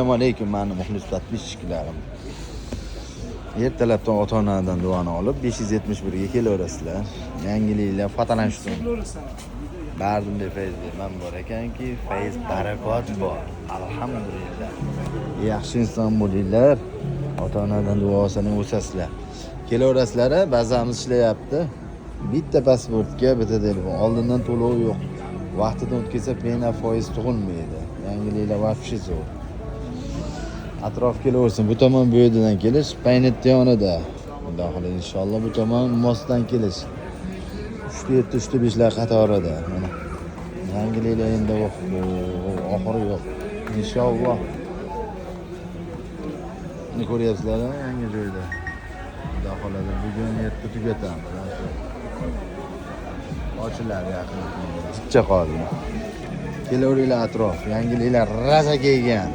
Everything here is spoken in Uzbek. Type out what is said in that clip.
Assalomu alaykum, meni muxlis подписчиklarim. Ertalabdan ota-onadan duoni olib 571 ga kelaverasizlar. Yangiliklar fotolanishdim. Bardimda Fayzli man bor ekanki, Fayz barakot bor. Alhamdulillah. Yaxshi inson bo'linglar. Ota-onadan duo olsang o'sasizlar. Kelaverasizlar, bazamiz ishlayapti. Bitta pasportga bitta telefon. Oldindan to'lov yo'q. Vaqtida o'tkazsa pena foiz tug'ilmaydi. Yangiliklar vaqti zo'r. Atrof kelaversin. Bu tomon bu yerdan kelish, Paynetda yonida. Xudo xohlasa inshaalloh bu tomon mostdan kelish. 3-7, 3-5lar qatorida. Mana yangiliklar endi oxiri yo'q. Inshaalloh. Buni ko'ryapsizlar, yangi joyda. Xudo xohlasa bugun yerda tugatamiz. Ochilar yaqin. Chiqcha qoldi. Kelaveringlar atrof. Yangiliklar raza kelgan.